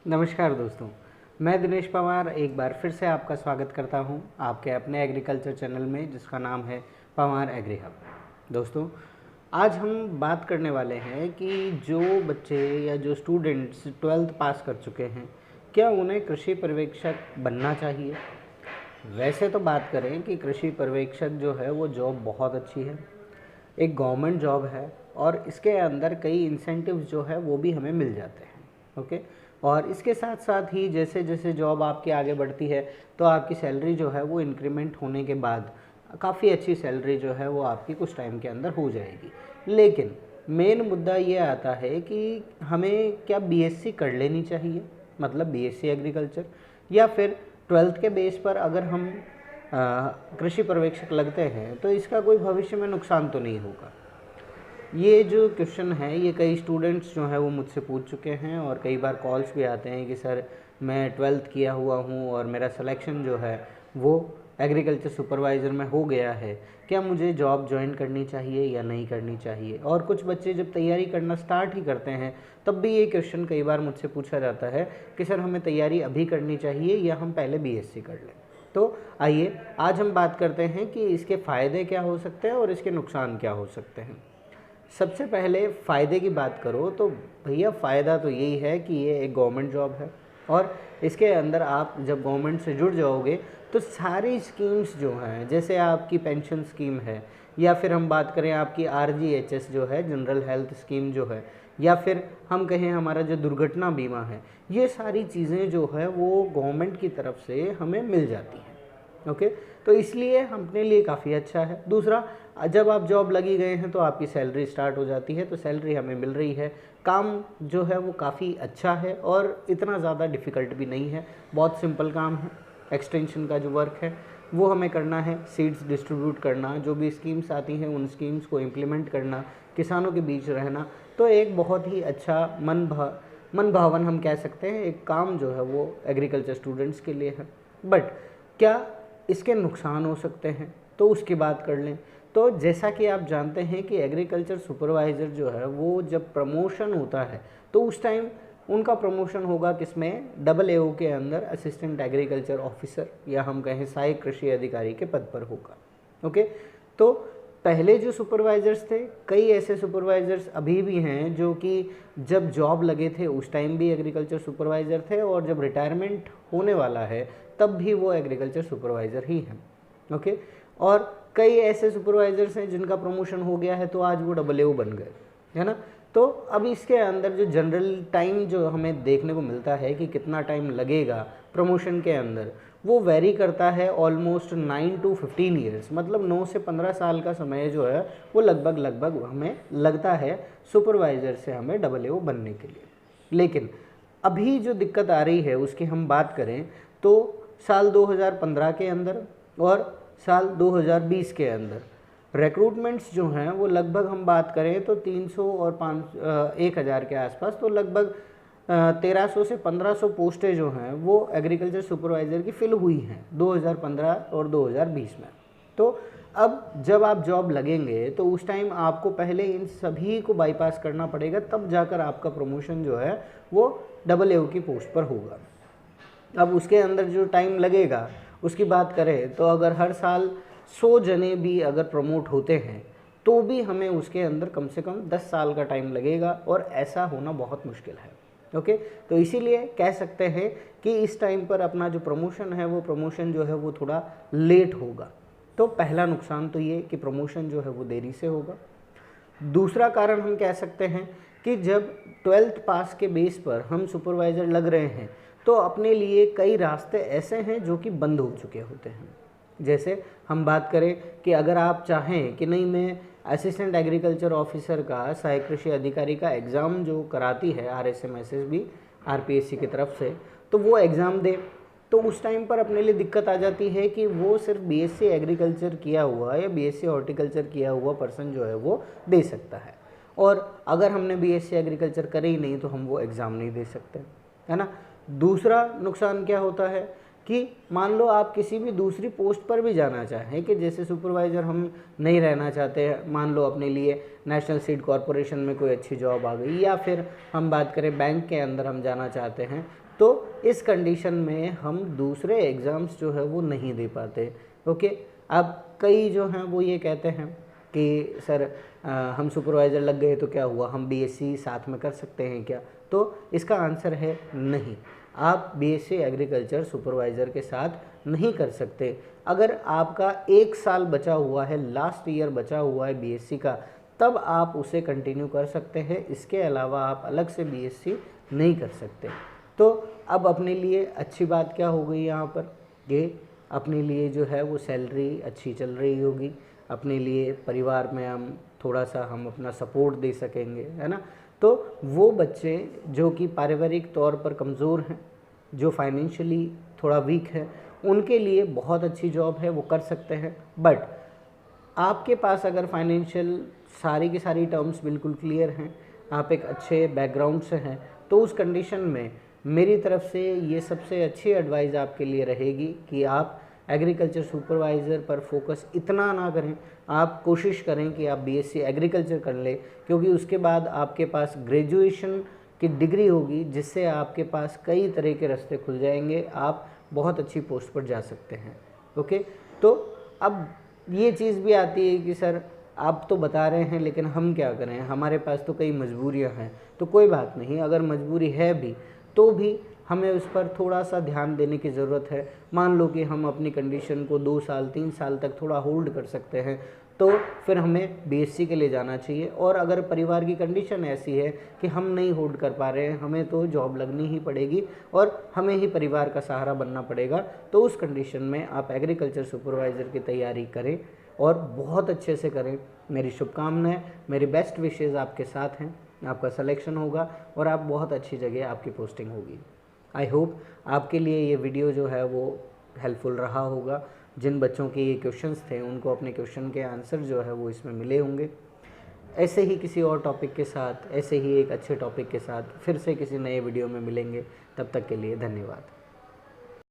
नमस्कार दोस्तों, मैं दिनेश पवार एक बार फिर से आपका स्वागत करता हूं आपके अपने एग्रीकल्चर चैनल में जिसका नाम है पवार एग्री हब। दोस्तों, आज हम बात करने वाले हैं कि जो बच्चे या जो स्टूडेंट्स 12th पास कर चुके हैं, क्या उन्हें कृषि पर्यवेक्षक बनना चाहिए। वैसे तो बात करें कि कृषि पर्यवेक्षक जो है वो जॉब बहुत अच्छी है, एक गवर्नमेंट जॉब है और इसके अंदर कई इंसेंटिव्स जो है वो भी हमें मिल जाते हैं। ओके, और इसके साथ साथ ही जैसे जैसे जॉब आपकी आगे बढ़ती है तो आपकी सैलरी जो है वो इंक्रीमेंट होने के बाद काफ़ी अच्छी सैलरी जो है वो आपकी कुछ टाइम के अंदर हो जाएगी। लेकिन मेन मुद्दा ये आता है कि हमें क्या बीएससी कर लेनी चाहिए, मतलब बीएससी एग्रीकल्चर, या फिर 12th के बेस पर अगर हम कृषि पर्यवेक्षक लगते हैं तो इसका कोई भविष्य में नुकसान तो नहीं होगा। ये जो क्वेश्चन है ये कई स्टूडेंट्स जो हैं वो मुझसे पूछ चुके हैं और कई बार कॉल्स भी आते हैं कि सर मैं 12th किया हुआ हूँ और मेरा सिलेक्शन जो है वो एग्रीकल्चर सुपरवाइज़र में हो गया है, क्या मुझे जॉब ज्वाइन करनी चाहिए या नहीं करनी चाहिए। और कुछ बच्चे जब तैयारी करना स्टार्ट ही करते हैं तब भी ये क्वेश्चन कई बार मुझसे पूछा जाता है कि सर हमें तैयारी अभी करनी चाहिए या हम पहले बीएससी कर लें। तो आइए आज हम बात करते हैं कि इसके फ़ायदे क्या हो सकते हैं और इसके नुकसान क्या हो सकते हैं। सबसे पहले फ़ायदे की बात करो तो भैया फ़ायदा तो यही है कि ये एक गवर्नमेंट जॉब है और इसके अंदर आप जब गवर्नमेंट से जुड़ जाओगे तो सारी स्कीम्स जो हैं, जैसे आपकी पेंशन स्कीम है या फिर हम बात करें आपकी आरजीएचएस जो है जनरल हेल्थ स्कीम जो है, या फिर हम कहें हमारा जो दुर्घटना बीमा है, ये सारी चीज़ें जो है वो गवर्नमेंट की तरफ से हमें मिल जाती हैं। ओके, तो इसलिए अपने लिए काफ़ी अच्छा है। दूसरा, जब आप जॉब लगी गए हैं तो आपकी सैलरी स्टार्ट हो जाती है, तो सैलरी हमें मिल रही है, काम जो है वो काफ़ी अच्छा है और इतना ज़्यादा डिफ़िकल्ट भी नहीं है, बहुत सिंपल काम है। एक्सटेंशन का जो वर्क है वो हमें करना है, सीड्स डिस्ट्रीब्यूट करना, जो भी स्कीम्स आती हैं उन स्कीम्स को इम्प्लीमेंट करना, किसानों के बीच रहना, तो एक बहुत ही अच्छा मन भावन हम कह सकते हैं एक काम जो है वो एग्रीकल्चर स्टूडेंट्स के लिए है। बट क्या इसके नुकसान हो सकते हैं, तो उसकी बात कर लें। तो जैसा कि आप जानते हैं कि एग्रीकल्चर सुपरवाइज़र जो है वो जब प्रमोशन होता है तो उस टाइम उनका प्रमोशन होगा किसमें, AAO के अंदर असिस्टेंट एग्रीकल्चर ऑफिसर या हम कहें सहायक कृषि अधिकारी के पद पर होगा। ओके, तो पहले जो सुपरवाइज़र्स थे, कई ऐसे सुपरवाइज़र्स अभी भी हैं जो कि जब जॉब लगे थे उस टाइम भी एग्रीकल्चर सुपरवाइज़र थे और जब रिटायरमेंट होने वाला है तब भी वो एग्रीकल्चर सुपरवाइज़र ही हैं। ओके, और कई ऐसे सुपरवाइज़र्स हैं जिनका प्रमोशन हो गया है तो आज वो AAO बन गए, है ना। तो अब इसके अंदर जो जनरल टाइम जो हमें देखने को मिलता है कि कितना टाइम लगेगा प्रमोशन के अंदर, वो वेरी करता है ऑलमोस्ट 9 to 15 ईयर्स, मतलब 9 से 15 साल का समय जो है वो लगभग हमें लगता है सुपरवाइज़र से हमें AAO बनने के लिए। लेकिन अभी जो दिक्कत आ रही है उसकी हम बात करें तो साल 2015 के अंदर और साल 2020 के अंदर रिक्रूटमेंट्स जो हैं वो लगभग हम बात करें तो 300 और 1000 के आसपास, तो लगभग 1300 से 1500 पोस्टें जो हैं वो एग्रीकल्चर सुपरवाइज़र की फिल हुई हैं 2015 और 2020 में। तो अब जब आप जॉब लगेंगे तो उस टाइम आपको पहले इन सभी को बाईपास करना पड़ेगा, तब जाकर आपका प्रमोशन जो है वो AAO की पोस्ट पर होगा। अब उसके अंदर जो टाइम लगेगा उसकी बात करें तो अगर हर साल 100 जने भी अगर प्रमोट होते हैं तो भी हमें उसके अंदर कम से कम 10 साल का टाइम लगेगा और ऐसा होना बहुत मुश्किल है। ओके, तो इसीलिए कह सकते हैं कि इस टाइम पर अपना जो प्रमोशन है वो प्रमोशन जो है वो थोड़ा लेट होगा। तो पहला नुकसान तो ये कि प्रमोशन जो है वो देरी से होगा। दूसरा कारण हम कह सकते हैं कि जब 12th पास के बेस पर हम सुपरवाइज़र लग रहे हैं तो अपने लिए कई रास्ते ऐसे हैं जो कि बंद हो चुके होते हैं। जैसे हम बात करें कि अगर आप चाहें कि नहीं मैं असिस्टेंट एग्रीकल्चर ऑफिसर का, सहायक कृषि अधिकारी का एग्ज़ाम जो कराती है RSMSSB RPSC की तरफ से, तो वो एग्ज़ाम दे, तो उस टाइम पर अपने लिए दिक्कत आ जाती है कि वो सिर्फ BSc एग्रीकल्चर किया हुआ या BSc हॉर्टिकल्चर किया हुआ पर्सन जो है वो दे सकता है, और अगर हमने BSc एग्रीकल्चर करे ही नहीं तो हम वो एग्ज़ाम नहीं दे सकते, है ना। दूसरा नुकसान क्या होता है कि मान लो आप किसी भी दूसरी पोस्ट पर भी जाना चाहें कि जैसे सुपरवाइज़र हम नहीं रहना चाहते हैं, मान लो अपने लिए नेशनल सीड कॉरपोरेशन में कोई अच्छी जॉब आ गई, या फिर हम बात करें बैंक के अंदर हम जाना चाहते हैं, तो इस कंडीशन में हम दूसरे एग्ज़ाम्स जो है वो नहीं दे पाते। ओके, अब कई जो हैं वो ये कहते हैं कि सर हम सुपरवाइज़र लग गए तो क्या हुआ, हम बीएससी साथ में कर सकते हैं क्या? तो इसका आंसर है नहीं, आप बीएससी एग्रीकल्चर सुपरवाइज़र के साथ नहीं कर सकते। अगर आपका 1 साल बचा हुआ है, लास्ट ईयर बचा हुआ है बीएससी का, तब आप उसे कंटिन्यू कर सकते हैं। इसके अलावा आप अलग से बीएससी नहीं कर सकते। तो अब अपने लिए अच्छी बात क्या हो गई यहाँ पर कि अपने लिए जो है वो सैलरी अच्छी चल रही होगी, अपने लिए परिवार में हम अपना सपोर्ट दे सकेंगे, है ना। तो वो बच्चे जो कि पारिवारिक तौर पर कमज़ोर हैं, जो फाइनेंशियली थोड़ा वीक है, उनके लिए बहुत अच्छी जॉब है, वो कर सकते हैं। बट आपके पास अगर फाइनेंशियल सारी की सारी टर्म्स बिल्कुल क्लियर हैं, आप एक अच्छे बैकग्राउंड से हैं, तो उस कंडीशन में मेरी तरफ से ये सबसे अच्छी एडवाइस आपके लिए रहेगी कि आप एग्रीकल्चर सुपरवाइज़र पर फोकस इतना ना करें। आप कोशिश करें कि आप बीएससी एग्रीकल्चर कर लें, क्योंकि उसके बाद आपके पास ग्रेजुएशन की डिग्री होगी, जिससे आपके पास कई तरह के रास्ते खुल जाएंगे, आप बहुत अच्छी पोस्ट पर जा सकते हैं। ओके, तो अब ये चीज़ भी आती है कि सर आप तो बता रहे हैं लेकिन हम क्या करें, हमारे पास तो कई मजबूरियां हैं। तो कोई बात नहीं, अगर मजबूरी है भी तो भी हमें उस पर थोड़ा सा ध्यान देने की ज़रूरत है। मान लो कि हम अपनी कंडीशन को 2 साल 3 साल तक थोड़ा होल्ड कर सकते हैं, तो फिर हमें बीएससी के लिए जाना चाहिए। और अगर परिवार की कंडीशन ऐसी है कि हम नहीं होल्ड कर पा रहे हैं, हमें तो जॉब लगनी ही पड़ेगी और हमें ही परिवार का सहारा बनना पड़ेगा, तो उस कंडीशन में आप एग्रीकल्चर सुपरवाइज़र की तैयारी करें और बहुत अच्छे से करें। मेरी शुभकामनाएं, मेरी बेस्ट विशेज़ आपके साथ हैं। आपका सिलेक्शन होगा और आप बहुत अच्छी जगह आपकी पोस्टिंग होगी। आई होप आपके लिए ये वीडियो जो है वो हेल्पफुल रहा होगा। जिन बच्चों के ये क्वेश्चंस थे उनको अपने क्वेश्चन के आंसर जो है वो इसमें मिले होंगे। ऐसे ही किसी और टॉपिक के साथ, ऐसे ही एक अच्छे टॉपिक के साथ फिर से किसी नए वीडियो में मिलेंगे। तब तक के लिए धन्यवाद।